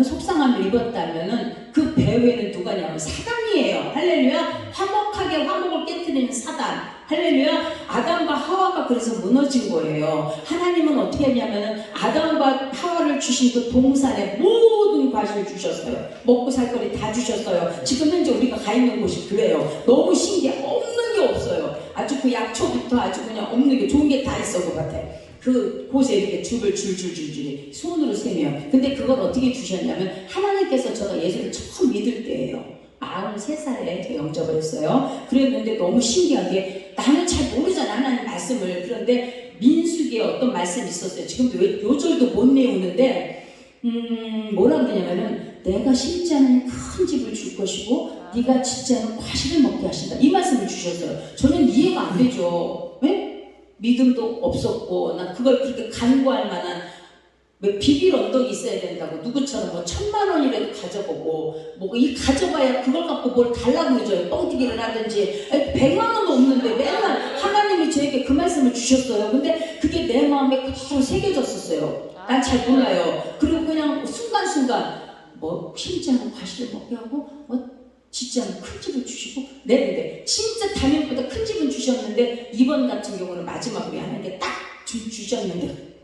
속상함을 입었다면은 그 배후에는 누가냐면 사단이에요. 할렐루야. 화목하게 화목을 깨뜨리는 사단. 할렐루야. 아담과 하와가 그래서 무너진 거예요. 하나님은 어떻게 했냐면은 아담과 하와를 주신 그 동산에 모든 과실을 주셨어요. 먹고 살 거리 다 주셨어요. 지금 현재 우리가 가 있는 곳이 그래요. 너무 신기해. 없는 게 없어요. 아주 그 약초부터 아주 그냥 없는 게 좋은 게 다 있어 그 밭에. 그 곳에 이렇게 줍을 줄줄줄줄이 손으로 세면. 근데 그걸 어떻게 주셨냐면 하나님께서 제가 예수를 처음 믿을 때예요. 43살에 영접을 했어요. 그랬는데 너무 신기하게 나는 잘 모르잖아 하나님 말씀을. 그런데 민수기에 어떤 말씀이 있었어요. 지금도 요절도 못 외우는데 뭐라 그러냐면은 내가 심지 않은 큰 집을 줄 것이고 네가 짓지 않은 과실을 먹게 하신다. 이 말씀을 주셨어요. 저는 이해가 안 되죠. 왜? 믿음도 없었고 난 그걸 그렇게 간구할 만한 왜 비빌 언덕이 있어야 된다고 누구처럼 1000만 원이라도 가져보고 이 가져봐야 그걸 갖고 뭘 달라고 해줘요. 뻥튀기를 하든지 100만 원도 없는데 맨날 하나님이 저에게 그 말씀을 주셨어요. 근데 그게 내 마음에 그대로 새겨졌었어요. 난 잘 몰라요. 그리고 그냥 순간순간 심지 않은 과실을 먹게 하고 짓지 않은 큰 집을 주시고 근데 진짜 단연보다 큰 집은 주셨는데 이번 같은 경우는 마지막으로 하나님께 딱 주셨는데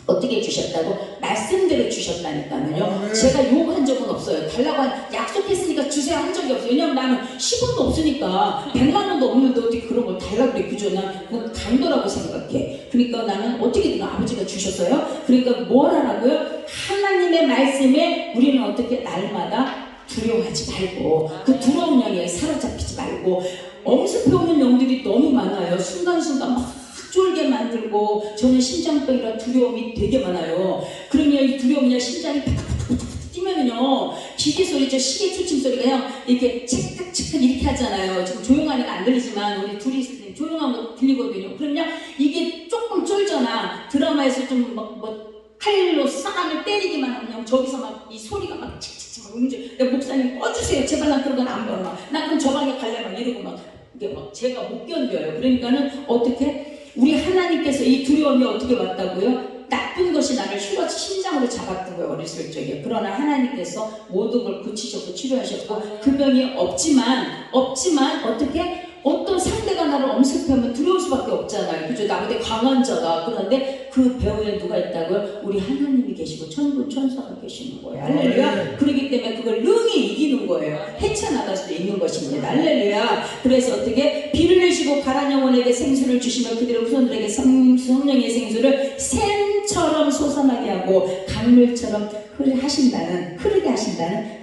어떻게 주셨다고? 말씀대로 주셨다니까요. 제가 욕한 적은 없어요. 달라고 약속했으니까 주세요 한 적이 없어요. 왜냐면 나는 10원도 없으니까 100만 원도 없는데 어떻게 그런 걸 달라고 그래. 그죠? 난 그건 강도라고 생각해. 그러니까 나는 어떻게든 아버지가 주셨어요. 그러니까 뭘 하라고요? 하나님의 말씀에 우리는 어떻게 날마다 두려워하지 말고 그 두려운 영에 사로잡히지 말고 엄습해오는 영들이 너무 많아요. 순간순간 막 쫄게 만들고 저는 심장병이라 두려움이 되게 많아요. 그러면 이 두려움이냐 심장이 팍팍팍팍 뛰면은요 기계 소리 저 시계 초침 소리가 그냥 이렇게 칙탁칙탁 이렇게 하잖아요. 지금 조용하니까 안 들리지만 우리 둘이 있을 때 조용한 거 들리거든요. 그러면 이게 조금 쫄잖아. 드라마에서 좀 칼로 사람을 때리기만 하면 저기서 막 이 소리가 막 칙칙칙 막 움직여. 내가 목사님 꺼주세요. 제발 난 그런 건 안 봐. 나 그럼 저 방에 갈래 막 이러고 막 이게 막 제가 못 견뎌요. 그러니까는 어떻게 우리 하나님께서 이 두려움이 어떻게 왔다고요? 나쁜 것이 나를 심장으로 잡았던 거예요. 어렸을 적에. 그러나 하나님께서 모든 걸 고치셨고 치료하셨고 그 병이 없지만 어떻게 어떤 상대가 나를 엄습하면 두려울 수밖에 없잖아요. 그죠? 나보다 강한 자가. 그런데 그 배후에 누가 있다고요? 우리 하나님이 계시고 천군 천사가 계시는 거예요. 할렐루야. 그렇기 때문에 그걸 능히 이기는 거예요. 헤쳐나갈 수 있는 것입니다. 할렐루야. 그래서 어떻게 비를 내시고 가란 영혼에게 생수를 주시며 그대로 후손들에게 성령의 생수를 샘처럼 솟아나게 하고 강물처럼 흐르게 하신다는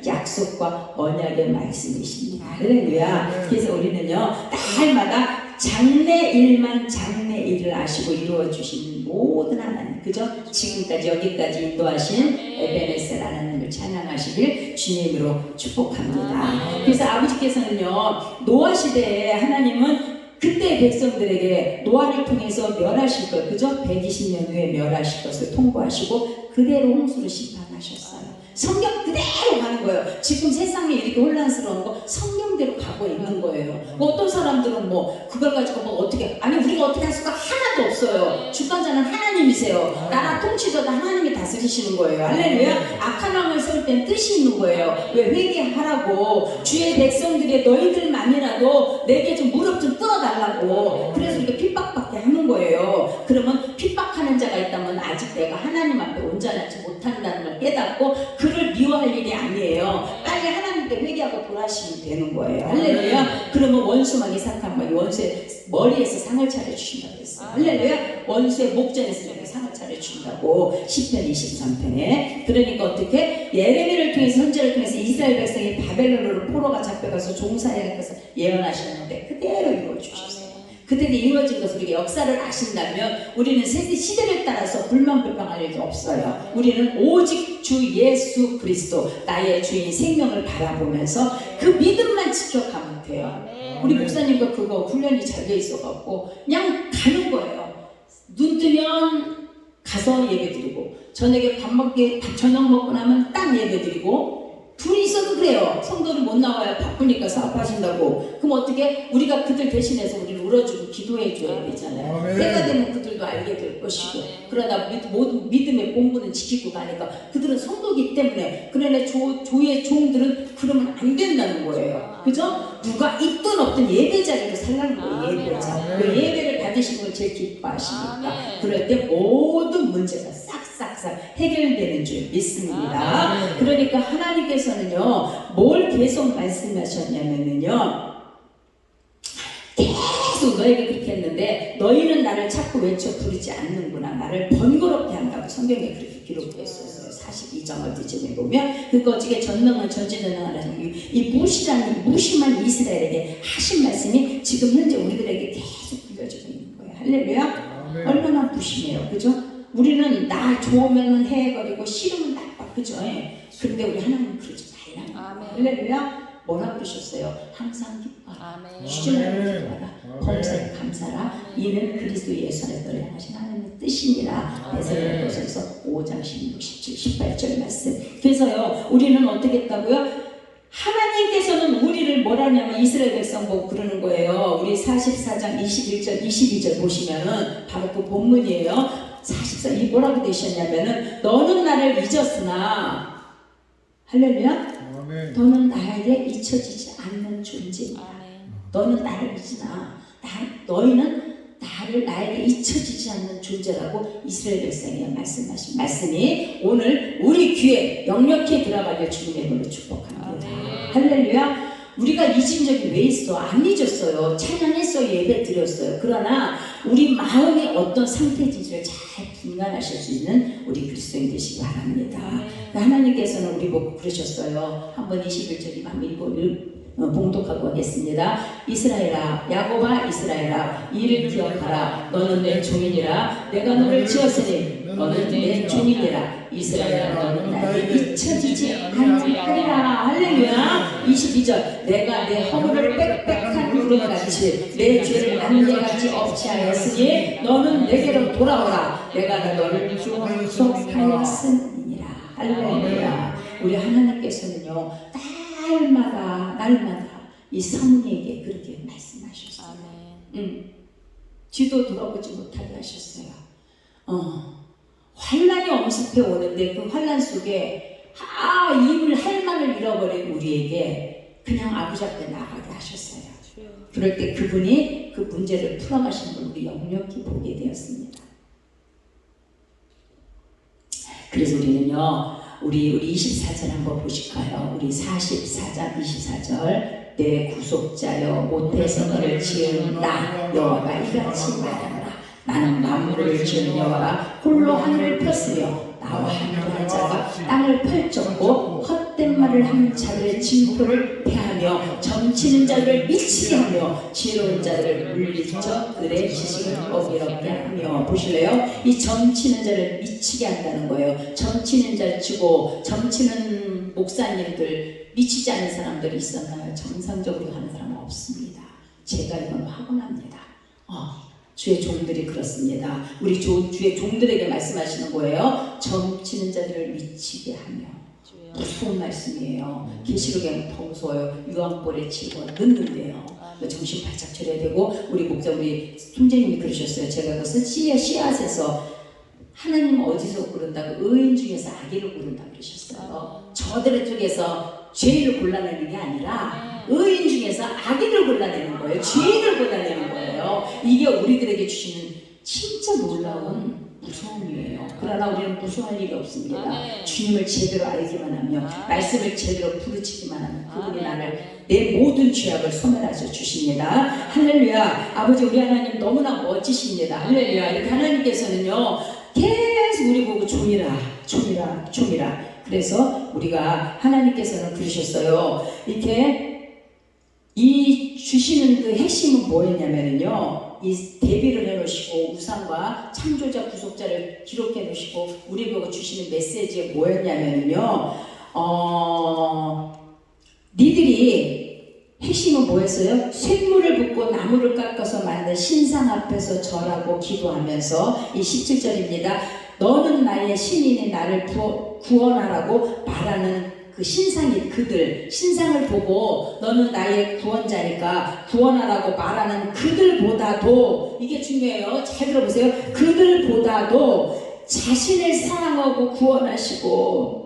약속과 언약의 말씀이십니다. 할렐루야. 그래서 우리는요, 날마다 장래일만 장래일을 아시고 이루어 주신 모든 하나님, 그죠? 지금까지 여기까지 인도하신 에베네셀 하나님을 찬양하시길 주님으로 축복합니다. 그래서 아버지께서는요, 노아 시대에 하나님은 그때 백성들에게 노아를 통해서 멸하실 것, 그죠? 120년 후에 멸하실 것을 통보하시고 그대로 홍수로 심판하셨어요. 성경 그대로 가는 거예요. 지금 세상에 이렇게 혼란스러운 거 성경대로 가고 있는 거예요. 뭐 어떤 사람들은 뭐 그걸 가지고 뭐 어떻게, 아니 우리가 어떻게 할 수가 하나도 없어요. 주권자는 하나님이세요. 나라 통치자도 하나님이 다스리시는 거예요. 할렐루야. 악한 왕을 세울 땐 뜻이 있는 거예요. 왜? 회개하라고. 주의 백성들의 너희들만이라도 내게 좀 무릎 좀 꿇어달라고. 그래서 이렇게 핍박받게 하는 거예요. 그러면 핍박하는 자가 있다면 아직 내가 하나님 앞에 온전하지 못한다는 걸 깨닫고 그를 미워할 일이 아니에요. 빨리 하나님께 회개하고 돌아가시면 되는 거예요. 할렐루야. 그러면 원수막이 사탄 막이 원수의 머리에서 상을 차려주신다고 했어요. 할렐루야. 원수의 목전에서 내가 상을 차려주신다고 시편 23편에. 그러니까 어떻게 예레미야를 통해서 선지자를 통해서 이스라엘 백성이 바벨론으로 포로가 잡혀가서 종살이할 것을 예언하셨는데 그대로 이루어주셨어요. 그때 이루어진 것을 우리가 역사를 아신다면 우리는 시대를 따라서 불만불평할 일도 없어요. 우리는 오직 주 예수 그리스도 나의 주인 생명을 바라보면서 그 믿음만 지켜가면 돼요. 우리 목사님과 그거 훈련이 잘 돼 있어갖고 그냥 가는 거예요. 눈 뜨면 가서 예배드리고 저녁에 저녁 먹고 나면 딱 예배드리고 둘이 있어도 그래요. 성도를 못 나와요. 바쁘니까 사업하신다고. 그럼 어떻게 우리가 그들 대신해서 우리를 울어주고 기도해줘야 되잖아요. 때가 되면 그들도 알게 될 것이고 그러다 모든 믿음의 본분은 지키고 가니까 그들은 성도기 때문에. 그러나 조의 종들은 그러면 안 된다는 거예요. 그죠? 누가 있든 없든 예배 자리로 살라는 거예요. 예배자. 그 예배를 받으시는 걸 제일 기뻐하시니까. 그럴 때 모든 문제가 싹싹 해결되는 줄 믿습니다. 그러니까 하나님께서는요, 뭘 계속 말씀하셨냐면요, 계속 너에게 그렇게 했는데 너희는 나를 자꾸 외쳐 부르지 않는구나. 나를 번거롭게 한다고 성경에 그렇게 기록되었어요. 42장 어디쯤에 보면 그 거지게 전능한 전지전능한 하나님, 이 무심한 이스라엘에게 하신 말씀이 지금 현재 우리들에게 계속 들려지고 있는 거예요. 할렐루야. 얼마나 무심해요. 그죠? 우리는 나 좋으면 해버리고 싫으면 나빠. 그죠? 그런데 우리 하나님 그러지 말라는 거예요. 할렐루야. 뭐라 그러셨어요? 항상 기뻐하라. 주저하지 기뻐하라. 범사에 감사라. 이는 그리스도 예수 안에서 향하신 하나님의 뜻이니라. 에스겔서에서 5장 16, 17, 18절 말씀. 그래서요, 우리는 어떻게 했다고요? 하나님께서는 우리를 뭐라냐면 이스라엘 백성 보고 그러는 거예요. 우리 44장 21절, 22절 보시면은 바로 그 본문이에요. 44, 이 뭐라고 되셨냐면은 너는 나를 잊었으나 할렐루야. 너는 나에게 잊혀지지 않는 존재입니다. 너는 나를 잊으나 너희는 나에게 잊혀지지 않는 존재라고 이스라엘 백성에게 말씀하신 말씀이 오늘 우리 귀에 역력히 들어가길 주님의 이름으로 축복합니다. 할렐루야. 우리가 잊은 적이 왜 있어? 안 잊었어요. 찬양했어요. 예배 드렸어요. 그러나 우리 마음이 어떤 상태인지를 잘 분간하실 수 있는 우리 그리스도인 되시기 바랍니다. 하나님께서는 우리 보고 그러셨어요. 한번 21절이 한번 봉독하고 하겠습니다. 이스라엘아, 야곱아 이스라엘아, 이를 기억하라. 너는 내 종이니라. 내가 너를 지었으니 너는 내 종이니라. 이스라엘아, 너는 나에게 잊혀지지 않으리라. 할렐루야. 22절 내가 내 허물을 빽빽한 구름같이 내 죄를 안개같이 없이하였으니 너는 내게로 돌아오라. 내가 너를 구속하였으니라. 할렐루야. 우리 하나님께서는요, 날마다 이 성령에게 그렇게 말씀하셨어요. 뒤도 돌아보지 못하게 하셨어요. 환란이 엄습해 오는데 그 환란 속에 입을 할 말을 잃어버린 우리에게 그냥 아버지 앞에 나가게 하셨어요. 그럴 때 그분이 그 문제를 풀어가시는 걸 우리 역력히 보게 되었습니다. 그래서 우리는요, 우리 24절 한번 보실까요? 우리 44장 24절. 내 구속자여 못해서 너를 지은 나 여호와가 이같이 말하노라. 나는 만물을 지은 여호와가 홀로 하늘을 폈으며 나와 함께한 자가 땅을 펼쳤고 헛된 말을 하는 자들의 징표를 패하며 점치는 자들을 미치게 하며 지혜로운 자들을 물리쳐 그들의 지식을 어기럽게 하며. 보실래요? 이 점치는 자를 미치게 한다는 거예요. 점치는 자를 치고 점치는 목사님들 미치지 않는 사람들이 있었나요? 정상적으로 하는 사람은 없습니다. 제가 이건 확언합니다. 주의 종들이 그렇습니다. 우리 주의 종들에게 말씀하시는 거예요. 점치는 자들을 미치게 하며. 무서운 말씀이에요. 계시록에는 더 무서워요. 유황불에 치고 넣는데요. 정신 바짝 차려야 되고, 우리 목자 우리 총재님이 그러셨어요. 제가 그것은 씨앗에서 하나님 어디서 고른다고? 의인 중에서 악인을 고른다고 그러셨어요. 저들의 쪽에서 죄인을 골라내는 게 아니라 의인 중에서 악인을 골라내는 거예요. 죄인을 골라내는 거예요. 이게 우리들에게 주시는 진짜 놀라운 무서움이에요. 그러나 우리는 무서워할 일이 없습니다. 주님을 제대로 알기만 하며 말씀을 제대로 부르치기만 하면 그분이 나를 내 모든 죄악을 소멸하셔 주십니다. 할렐루야. 아버지 우리 하나님 너무나 멋지십니다. 할렐루야. 이렇게 하나님께서는요 계속 우리 보고 종이라 종이라 종이라. 그래서 우리가 하나님께서는 그러셨어요. 이렇게 이 주시는 그 핵심은 뭐였냐면요, 이 대비를 해놓으시고 우상과 창조자 구속자를 기록해 놓으시고 우리 보고 주시는 메시지가 뭐였냐면요, 니들이 핵심은 뭐였어요? 쇳물을 붓고 나무를 깎아서 만든 신상 앞에서 절하고 기도하면서, 이 17절입니다. 너는 나의 신인의 나를 구원하라고 말하는 그 신상이 그들, 신상을 보고 너는 나의 구원자니까 구원하라고 말하는 그들보다도, 이게 중요해요. 잘 들어보세요. 그들보다도 자신을 사랑하고 구원하시고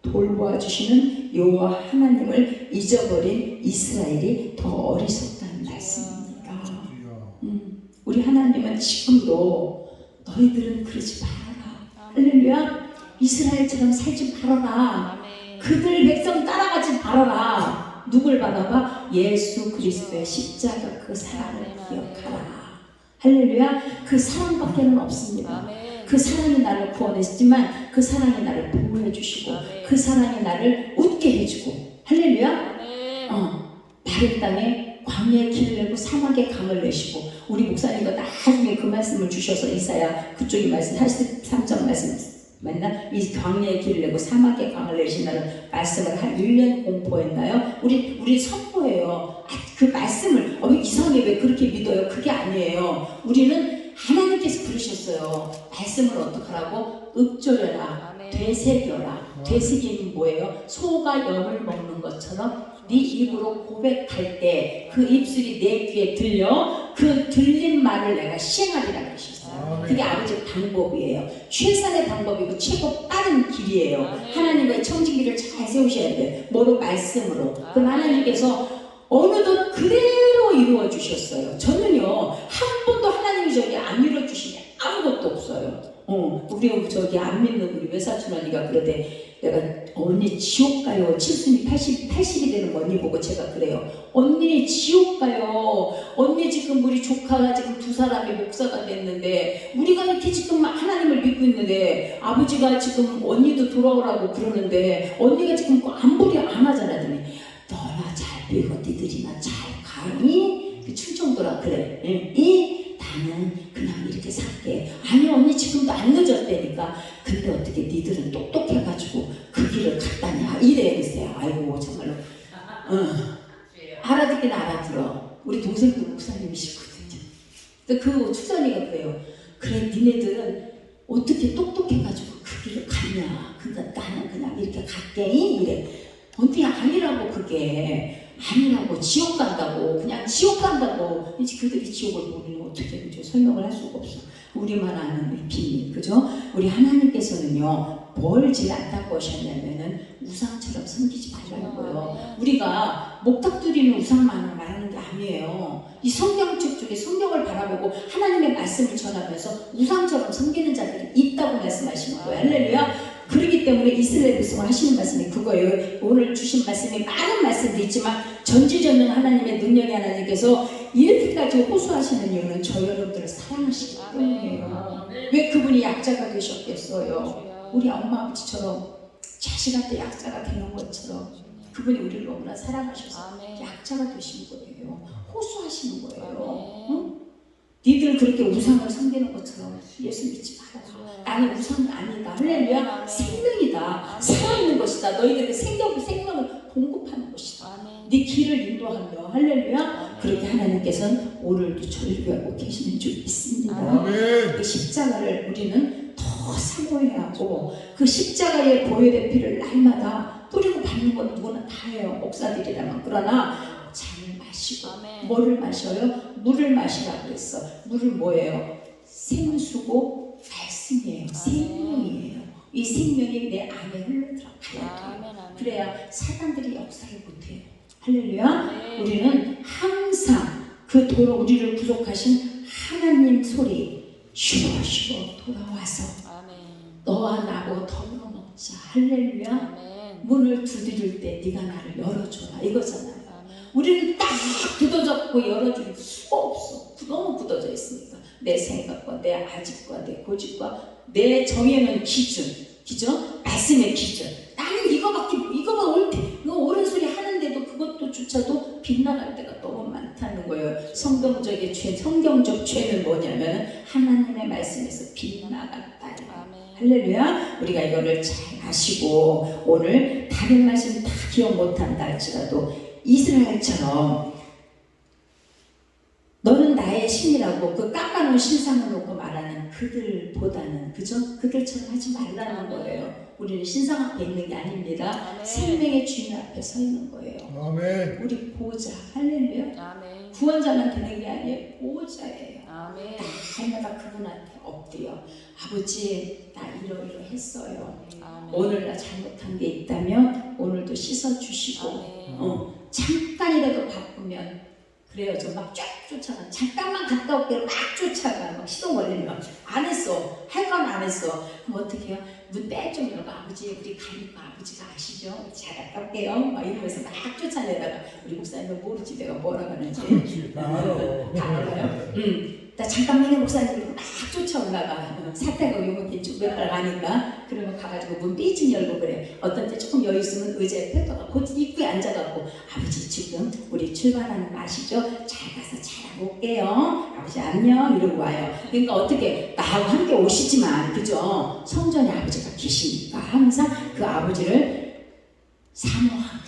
돌보아주시는 여호와 하나님을 잊어버린 이스라엘이 더 어리석다는 말씀입니다. 우리 하나님은 지금도 너희들은 그러지 말아라. 할렐루야. 이스라엘처럼 살지 말아라. 그들 백성 따라가지 말아라. 누굴 바라봐? 예수 그리스도의 십자가 그 사랑을 기억하라. 할렐루야. 그 사랑밖에는 없습니다. 그 사랑이 나를 구원했지만 그 사랑이 나를 보호해 주시고 그 사랑이 나를 웃게 해주고, 할렐루야. 마른 땅에 광야에 길을 내고 사막에 강을 내시고, 우리 목사님과 나중에 그 말씀을 주셔서 이사야 그쪽이 말씀 83장 말씀 맞나? 이 광야에 길을 내고 사막에 강을 내신다는 말씀을 한 1년 공포했나요? 우리 선포해요. 그 말씀을 이상하게 왜 그렇게 믿어요? 그게 아니에요. 우리는 하나님께서 부르셨어요. 말씀을 어떻게 하라고? 읊조려라, 되새겨라. 되새기는 뭐예요? 소가 염을 먹는 것처럼 네 입으로 고백할 때 그 입술이 내 귀에 들려 그 들린 말을 내가 시행하리라 그러셨어요. 그게 아버지의 방법이에요. 최선의 방법이고 최고 빠른 길이에요. 하나님과의 청지기를 잘 세우셔야 돼요. 뭐로? 말씀으로. 그럼 하나님께서 어느덧 그대로 이루어 주셨어요. 저는요 한 번도 하나님이 저기 안 이루어 주신 게 아무것도 없어요. 우리 저기 안 믿는 우리 외사촌 언니가 그러대. 내가 언니 지옥 가요. 70이 80이 되는 언니 보고 제가 그래요. 언니 지옥 가요. 언니 지금 우리 조카가 지금 2사람이 목사가 됐는데 우리가 이렇게 지금 하나님을 믿고 있는데 아버지가 지금 언니도 돌아오라고 그러는데 언니가 지금 안부리 안 하잖아. 너나 잘 배우고 니들이나 잘 가니? 그 충청도라 그래. 나는 그냥 이렇게 살게. 아니 언니 지금도 안 늦었다니까. 근데 어떻게 니들은 똑똑해가지고 그 길을 갔다냐 이래 글쎄요. 아이고 정말로 알아듣긴 알아들어. 우리 동생도 목사님이시거든요. 그 추선이가 그래요. 그래 니네들은 어떻게 똑똑해가지고 그 길을 갔냐. 그러니까 나는 그냥 이렇게 갈게 이래. 언니 아니라고. 그게 아니라고. 지옥 간다고. 그냥 지옥 간다고. 이제 그들이 지옥을 모르면 어떻게 그죠? 설명을 할 수가 없어. 우리만 아는 이 비밀, 그죠? 우리 하나님께서는요 뭘 제일 안타까워 하셨냐면은 우상처럼 섬기지 말라는 거예요. 우리가 목탁두리는 우상만 말하는 게 아니에요. 이 성경책 쪽에 성경을 바라보고 하나님의 말씀을 전하면서 우상처럼 섬기는 자들이 있다고 말씀하시는 거예요. 할렐루야. 그렇기 때문에 이스라엘 백성을 하시는 말씀이 그거예요. 오늘 주신 말씀이 많은 말씀도 있지만 전지전능 하나님의 능력의 하나님께서 이렇게까지 호소하시는 이유는 저 여러분들을 사랑하시기 때문이에요. 왜 그분이 약자가 되셨겠어요? 우리 엄마 아버지처럼 자식한테 약자가 되는 것처럼 그분이 우리를 너무나 사랑하셔서 약자가 되신 거예요. 호소하시는 거예요. 응? 니들 그렇게 우상을 섬기는 것처럼 예수 믿지 마라. 나는 우상이 아니다. 할렐루야. 생명이다. 살아있는 것이다. 너희들에게 생명을 공급하는 것이다. 네 길을 인도하며 할렐루야. 그렇게 하나님께서는 오늘도 저를 위하고 계시는 줄 믿습니다. 그 십자가를 우리는 더 사모해야 하고 그 십자가의 보혈의 피를 날마다 뿌리고 받는 건 누구나 다 해요. 목사들이라면. 그러나 잔을 마시고 뭐를 마셔요? 물을 마시라고 그랬어. 물을 뭐예요? 생수고 말씀이에요. 생명이에요. 이 생명이 내 안에 흘러들어가야 돼요. 그래야 사단들이 역사를 못해요. 할렐루야. 우리는 항상 그 도로 우리를 구속하신 하나님 소리 쉬어 돌아와서 너와 나고 더불어 먹자. 할렐루야. 문을 두드릴 때 네가 나를 열어줘라 이거잖아요. 우리는 딱 굳어졌고 열어줄 수가 없어. 너무 굳어져 있으니까 내 생각과 내 아집과 내 고집과 내 정해놓은 기준, 말씀의 기준. 나는 이거만 옳은 소리 하는데도 그것조차도 빗나갈 때가 너무 많다는 거예요. 성경적 죄는 뭐냐면 하나님의 말씀에서 빗나갔다. 할렐루야. 우리가 이거를 잘 아시고 오늘 다른 말씀 다 기억 못한다 할지라도 이스라엘처럼 너는 나의 신이라고 그 깎아놓은 신상을 놓고 말하는 그들보다는 그저 그들처럼 하지 말라는 거예요. 우리는 신상 앞에 있는 게 아닙니다. 생명의 주인 앞에 서 있는 거예요. 아멘. 우리 보호자. 할렐루야. 구원자만 되는 게 아니에요. 보호자예요. 날마다 그분한테 엎드려 아버지 나 이러이러했어요. 오늘 나 잘못한 게 있다면 오늘도 씻어주시고 잠깐이라도 바쁘면 그래요. 저 막 쫙 쫓아가. 잠깐만 갔다 올게요. 막 쫓아가. 막 시동 걸리면 안 했어. 할 건 안 했어. 그럼 어떻게 해요? 문 빼줘. 이러고 아버지 우리 가니까 아버지가 아시죠? 잘 갔다 올게요. 막 이러면서 막 쫓아내다가 우리 목사님은 모르지 내가 뭐라 그러는지. 그렇지. 다 알아. 다 알아요? 나 잠깐만요 목사님 막 쫓아올라가. 사태가 요번 몇달 가니까 그러면 가가지고 문 삐진 열고 그래. 어떤 때 조금 여유 있으면 의자에 펴다가 곧 입구에 앉아갖고 아버지 지금 우리 출발하는 거 아시죠? 잘 가서 잘하고 올게요. 아버지 안녕 이러고 와요. 그러니까 어떻게 나하고 함께 오시지만 그죠? 성전에 아버지가 계시니까 항상 그 아버지를 사모하고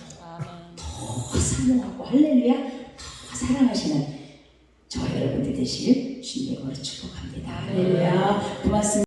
더 사모하고 할렐루야 더 사랑하시는 저 여러분들 되실 주님의 거로 축복합니다. 할렐루야. 고맙습니다.